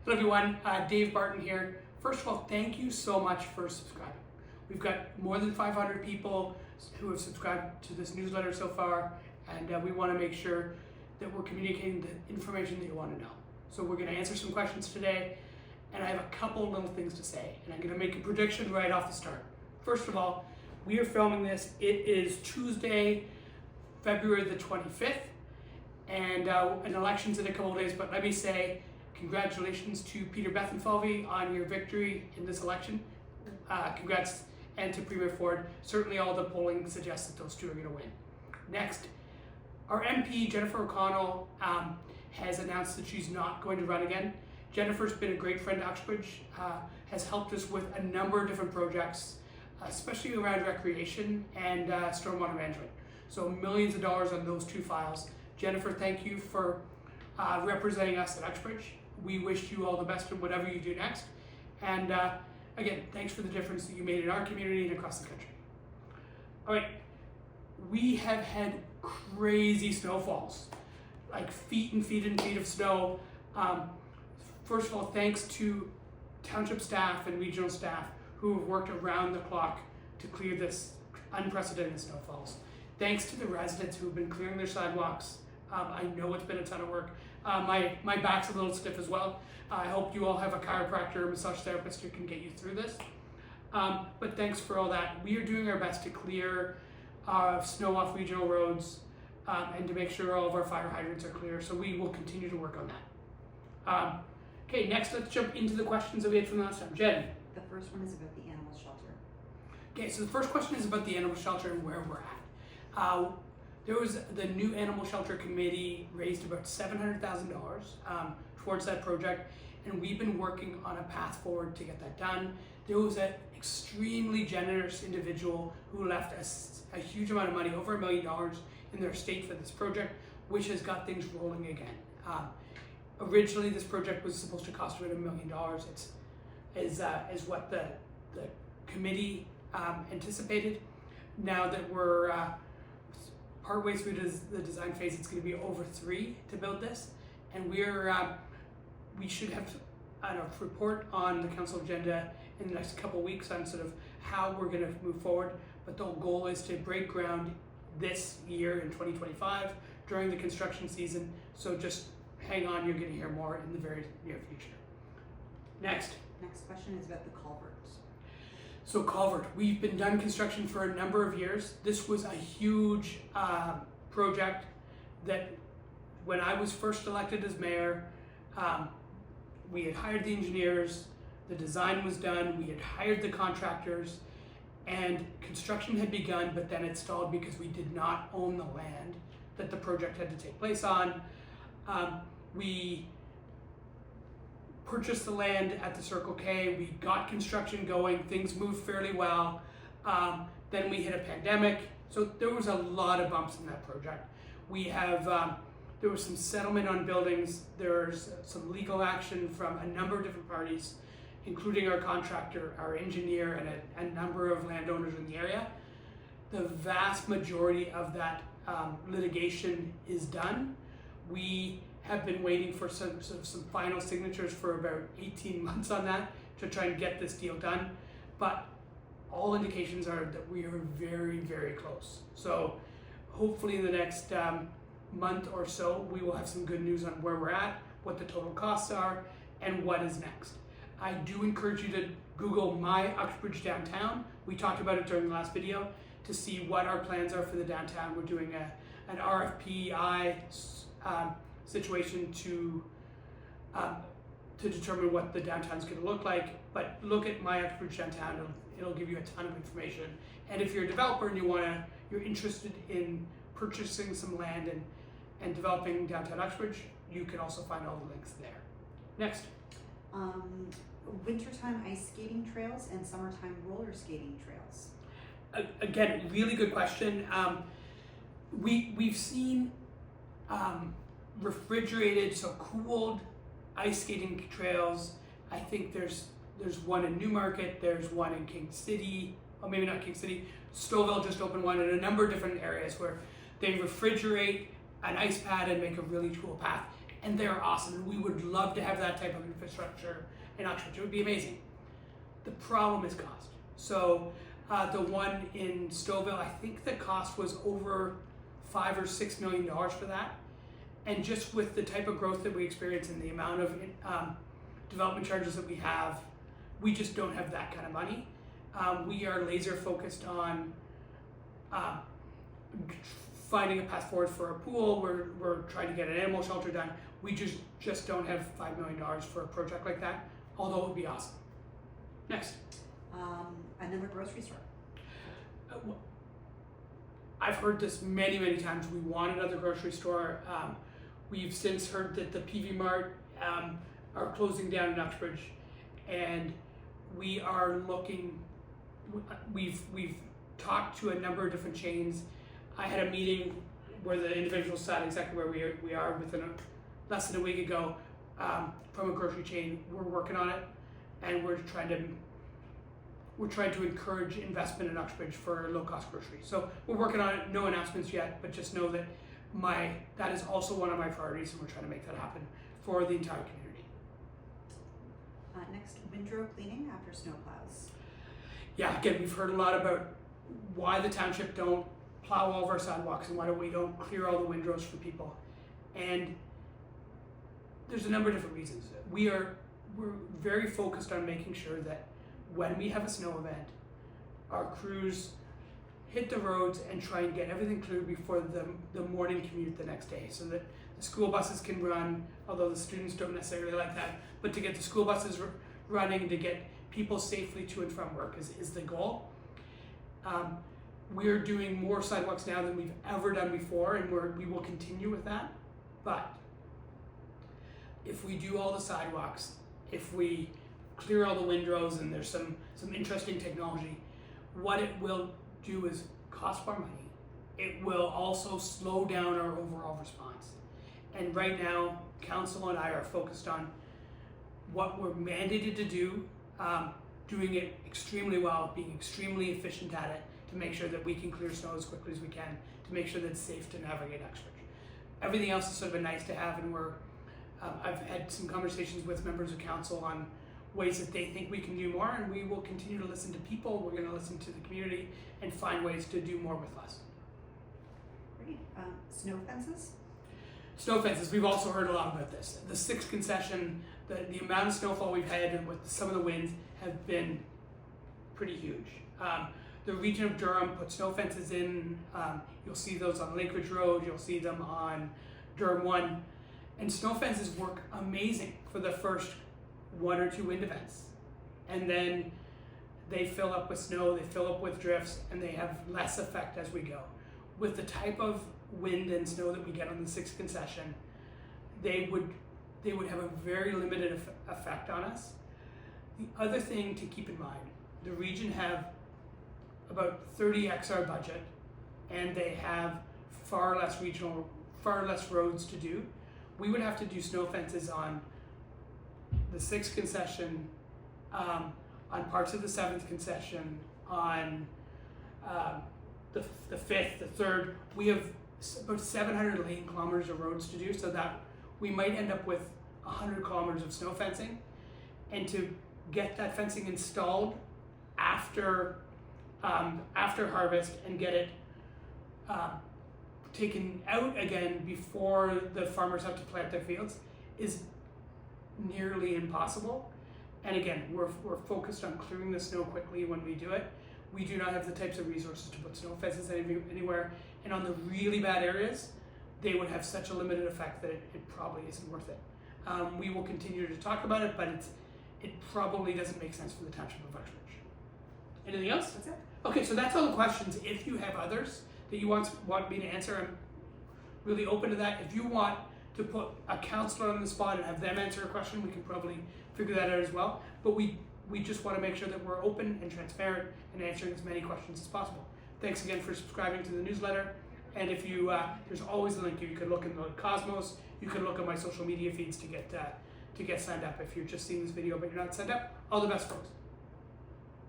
Hello everyone, Dave Barton here. First of all, thank you so much for subscribing. We've got more than 500 people who have subscribed to this newsletter so far, and we want to make sure that we're communicating the information that you want to know. So we're going to answer some questions today, and I have a couple little things to say, and I'm going to make a prediction right off the start. First of all, we are filming this. It is Tuesday, February the 25th, and an election's in a couple of days, but let me say congratulations to Peter Bethlenfalvy on your victory in this election. Congrats, and to Premier Ford. Certainly all the polling suggests that those two are going to win. Next, our MP, Jennifer O'Connell, has announced that she's not going to run again. Jennifer's been a great friend to Uxbridge, has helped us with a number of different projects, especially around recreation and stormwater management. So millions of dollars on those two files. Jennifer, thank you for representing us at Uxbridge. We wish you all the best in whatever you do next. And again, thanks for the difference that you made in our community and across the country. All right, we have had crazy snowfalls, like feet and feet and feet of snow. First of all, thanks to township staff and regional staff who have worked around the clock to clear this unprecedented snowfalls. Thanks to the residents who have been clearing their sidewalks. I know it's been a ton of work. My back's a little stiff as well. I hope you all have a chiropractor or massage therapist who can get you through this. But thanks for all that. We are doing our best to clear snow off regional roads and to make sure all of our fire hydrants are clear. So we will continue to work on that. Okay, next let's jump into the questions that we had from last time. Jen. The first one is about the animal shelter. Okay, so the first question is about the animal shelter and where we're at. There was the new animal shelter committee raised about $700,000 towards that project, and we've been working on a path forward to get that done. There was an extremely generous individual who left us a huge amount of money, over $1 million in their estate for this project, which has got things rolling again. Originally, this project was supposed to cost about $1 million. Is what the committee anticipated. Now that we're partway through the design phase, it's going to be over $3 million to build this, and we should have a report on the council agenda in the next couple of weeks on sort of how we're going to move forward. But the goal is to break ground this year in 2025 during the construction season. So just hang on, you're going to hear more in the very near future. Next question is about the culverts. So culvert, we've been done construction for a number of years. This was a huge project that when I was first elected as mayor, we had hired the engineers, the design was done, we had hired the contractors, and construction had begun, but then it stalled because we did not own the land that the project had to take place on. We purchased the land at the Circle K, we got construction going, things moved fairly well. Then we hit a pandemic, so there was a lot of bumps in that project. We have, there was some settlement on buildings, there's some legal action from a number of different parties, including our contractor, our engineer, and a number of landowners in the area. The vast majority of that litigation is done. We have been waiting for some final signatures for about 18 months on that to try and get this deal done, but all indications are that we are very, very close. So hopefully in the next month or so, we will have some good news on where we're at, what the total costs are, and what is next. I do encourage you to Google My Uxbridge Downtown. We talked about it during the last video to see what our plans are for the downtown. We're doing an RFPI situation to determine what the downtown's going to look like. But look at My Uxbridge Downtown; it'll give you a ton of information. And if you're a developer and you're interested in purchasing some land and developing downtown Uxbridge, you can also find all the links there. Next. Wintertime ice skating trails and summertime roller skating trails. Again, really good question. We've seen refrigerated, so cooled ice skating trails. I think there's one in Newmarket, there's one in King City, or maybe not King City, Stouffville just opened one in a number of different areas where they refrigerate an ice pad and make a really cool path. and they're awesome. And we would love to have that type of infrastructure in Uxbridge. It would be amazing. The problem is cost. So the one in Stouffville, I think the cost was over $5 or $6 million for that. And just with the type of growth that we experience and the amount of development charges that we have, we just don't have that kind of money. We are laser focused on finding a path forward for a pool. We're trying to get an animal shelter done. We just don't have $5 million for a project like that, although it would be awesome. Next. Another grocery store. I've heard this many, many times. We want another grocery store. We've since heard that the PV Mart are closing down in Uxbridge, and we are looking. We've talked to a number of different chains. I had a meeting where the individuals sat exactly where we are within less than a week ago from a grocery chain. We're working on it, and we're trying to encourage investment in Uxbridge for low-cost grocery. So we're working on it. No announcements yet, but just know that that is also one of my priorities, and we're trying to make that happen for the entire community. Next, windrow cleaning after snowplows. Yeah, again, we've heard a lot about why the township don't plow all of our sidewalks and why we don't clear all the windrows for people. And there's a number of different reasons. We're very focused on making sure that when we have a snow event, our crews hit the roads and try and get everything cleared before the morning commute the next day, so that the school buses can run, although the students don't necessarily like that, but to get the school buses running, to get people safely to and from work is the goal. We're doing more sidewalks now than we've ever done before, and we will continue with that. But if we do all the sidewalks, if we clear all the windrows, and there's some interesting technology, what it will do is cost more money. It will also slow down our overall response. And right now, council and I are focused on what we're mandated to do, doing it extremely well, being extremely efficient at it, to make sure that we can clear snow as quickly as we can, to make sure that it's safe to navigate Uxbridge. Everything else is sort of a nice to have, and I've had some conversations with members of council on ways that they think we can do more, and we will continue to listen to people. We're going to listen to the community and find ways to do more with less. Great. Snow fences. Snow fences, we've also heard a lot about this. The 6th concession, the amount of snowfall we've had and with some of the winds have been pretty huge. The region of Durham put snow fences in. You'll see those on Lake Ridge Road, you'll see them on Durham 1. And snow fences work amazing for the first 1 or 2 wind events. And then they fill up with snow, they fill up with drifts, and they have less effect as we go. With the type of wind and snow that we get on the 6th concession, they would have a very limited effect on us. The other thing to keep in mind, the region have about 30x our budget, and they have far less roads to do. We would have to do snow fences on the 6th concession, on parts of the 7th concession, on the 5th, the 3rd. We have about 708 kilometers of roads to do, so that we might end up with 100 kilometers of snow fencing. And to get that fencing installed after harvest and get it taken out again before the farmers have to plant their fields is nearly impossible. And again, we're focused on clearing the snow quickly when we do it. We do not have the types of resources to put snow fences anywhere, and on the really bad areas, they would have such a limited effect that it probably isn't worth it. We will continue to talk about it, but it probably doesn't make sense for the township of Uxbridge. Anything else? That's it. Okay, so that's all the questions. If you have others that you want me to answer, I'm really open to that. If you want to put a counselor on the spot and have them answer a question, we can probably figure that out as well. But we just want to make sure that we're open and transparent and answering as many questions as possible. Thanks again for subscribing to the newsletter. And if you, there's always a link. You could look in the Cosmos. You can look at my social media feeds to get signed up. If you're just seeing this video but you're not signed up, all the best, folks.